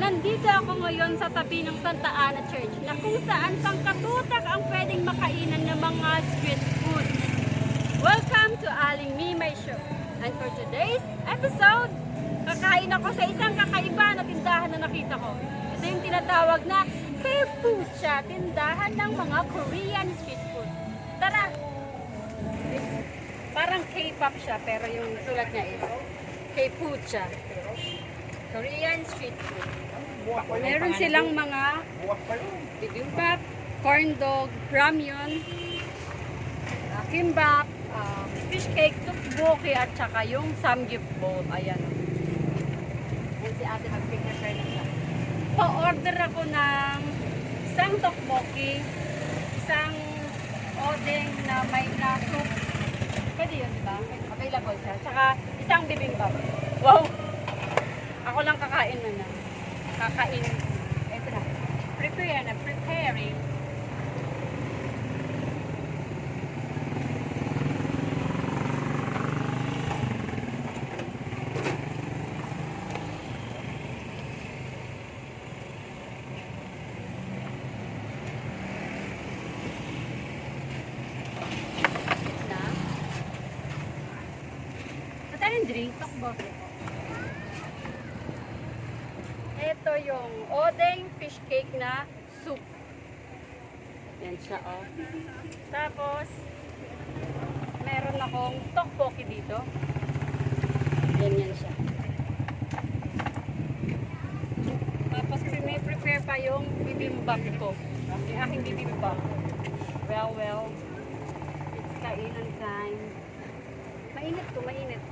Nandito ako ngayon sa tabi ng Santa Ana Church na kung saan sangkatutak ang pwedeng makainan ng mga street food. Welcome to Aling Mimay Show. And for today's episode, kakain ako sa isang kakaiba na tindahan na nakita ko. Ito yung tinatawag na Keipucha, tindahan ng mga Korean street food. Tara! Parang K-pop siya, pero yung sulat niya is Keipucha. Korean street food. Meron silang mga bibimbap, corn dog, ramyun, kimbap, fish cake, tteokbokki, at saka yung samgyeopbol. Ayan. Yan si ate mag-prepare na siya. Pa-order ako ng isang tteokbokki, isang odeng na may na soup. Pwede yun, diba? Available siya. Tsaka isang bibimbap. Wow! Ako lang kakain na. Kakain. Ito na. Preparing. Na. Mataling drink. Tteokbokki. Ito yung odeng fish cake na soup. Yan siya, oh. Tapos, meron akong tteokbokki dito. Yan siya. Tapos, may prepare pa yung bibimbap ko. Yung aking bibimbap. Well. It's kainan time. Mainit to, mainit.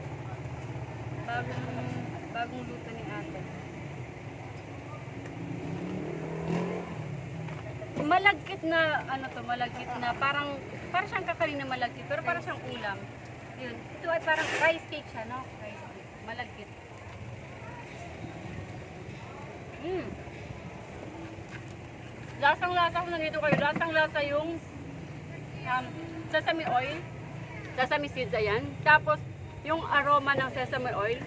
Bagong luto ni ate. Malagkit na, malagkit na, parang siyang kakanin na malagkit, pero parang siyang ulam. Yun. Ito ay parang rice cake siya, no? Rice cake. Malagkit. Lasang-lasa ko nandito kayo. Lasang-lasa yung sesame oil. Sesame seeds, ayan. Tapos, yung aroma ng sesame oil.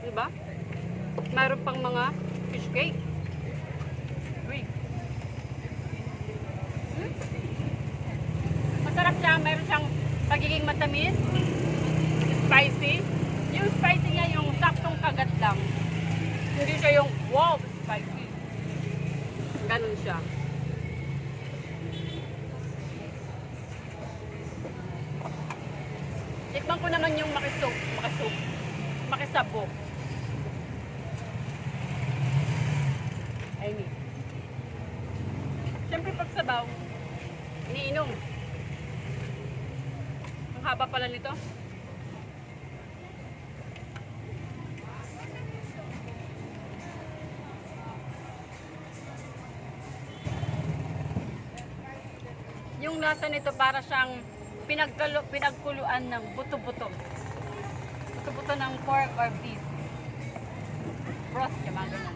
Diba? Mayroon pang mga fish cake. Masarap siya, mayroon siyang pagiging matamis, spicy. Yung spicy niya yung saktong kagat lang. Hindi siya yung wow, spicy. Ganun siya. Tikman ko naman yung makisabo. I mean. Siyempre pag sabaw, iniinom. Ang haba pala nito. Yung lasa nito para siyang pinagkuluan ng buto-buto. Buto-buto ng pork or beef. Broth, mga ganyan.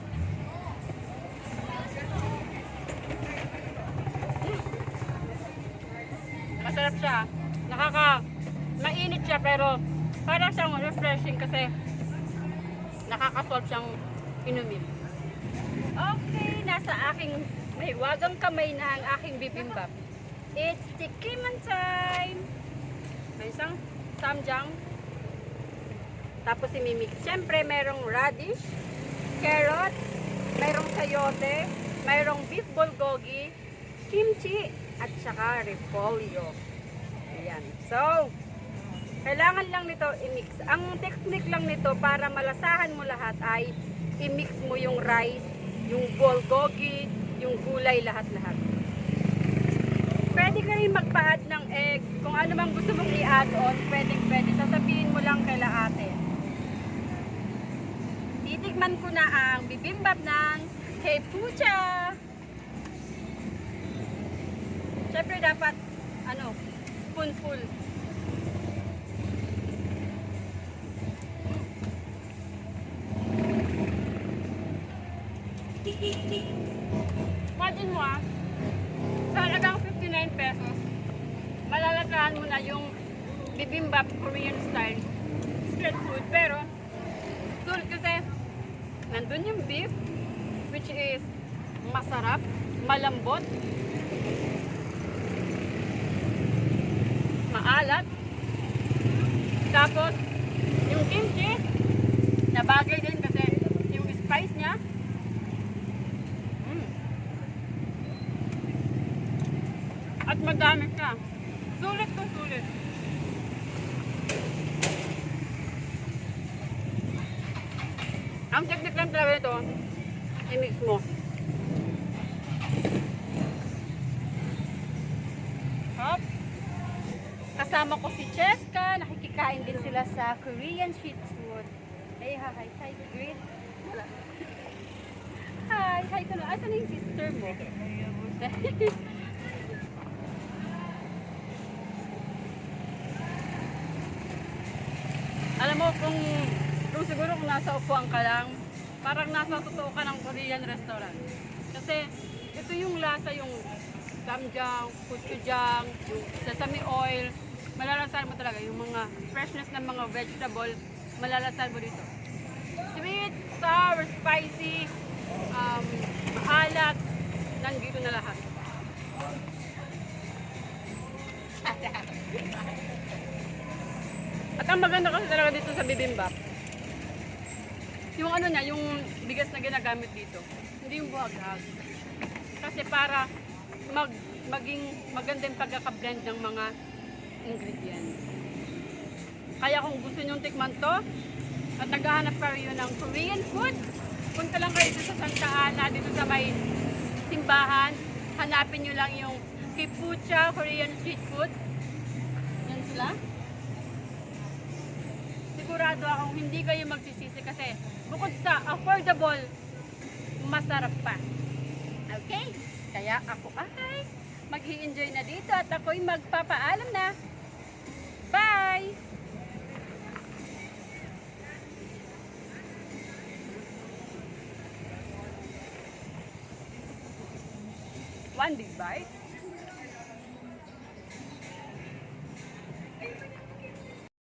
Masarap siya. Mainit siya pero parang siyang refreshing kasi nakaka-solve siyang inumin. Okay, nasa aking may wagang kamay na ang aking bibimbap. It's tikiman time! May isang samjang. Tapos imimix. Siyempre, merong radish, carrots, merong sayote, merong beef bulgogi, kimchi, at saka repolyo. Ayan. So, kailangan lang nito i-mix. Ang technique lang nito para malasahan mo lahat ay i-mix mo yung rice, yung bulgogi, yung gulay, lahat-lahat. Pwede ka rin magpa-add ng egg. Kung ano mang gusto mong i-add on, pwede. Sasabihin mo lang kay ate. Titikman ko na ang bibimbap ng Keipucha. Siyempre dapat, spoonful. Imagine mo sa halagang 59 pesos, malalasahan mo na yung bibimbap Korean style street food. Pero, tulad kasi, nandun yung beef, which is masarap, malambot, maalat. Tapos, yung kimchi, na bagay din kasi yung spice niya. At madami siya. Sulit to sulit. Ang technique lang talaga ito, i-mix mo. Hop. Kasama ko si Cheska, nakikikain din sila sa Korean street food. Hey, hi, hi, great. Hi ka na. Asan yung sister mo? Alam mo, kung siguro kung nasa upuan ka lang, parang nasa totoo ka ng Korean restaurant. Kasi ito yung lasa, yung gamjang, gochujang, yung sesame oil, malalasan mo talaga yung mga freshness ng mga vegetable, malalasan mo dito. Sweet, sour, spicy, maalat, nandito na lahat. At ang maganda kasi talaga dito sa bibimbap, yung ano niya, yung bigas na ginagamit dito, hindi yung buhag-hag. Kasi para maging maganda yung pagkakablend ng mga ingredients. Kaya kung gusto nyo tikman to, at naghahanap kayo ng Korean food, punta lang kayo dito sa Santa Ana, dito sa may simbahan. Hanapin nyo lang yung Kipucha Korean Street Food. Yan sila. Sigurado akong hindi kayo magsisisi kasi bukod sa affordable, masarap pa. Okay? Kaya ako ay mag-i-enjoy na dito at ako'y magpapaalam na. Bye! One big bite.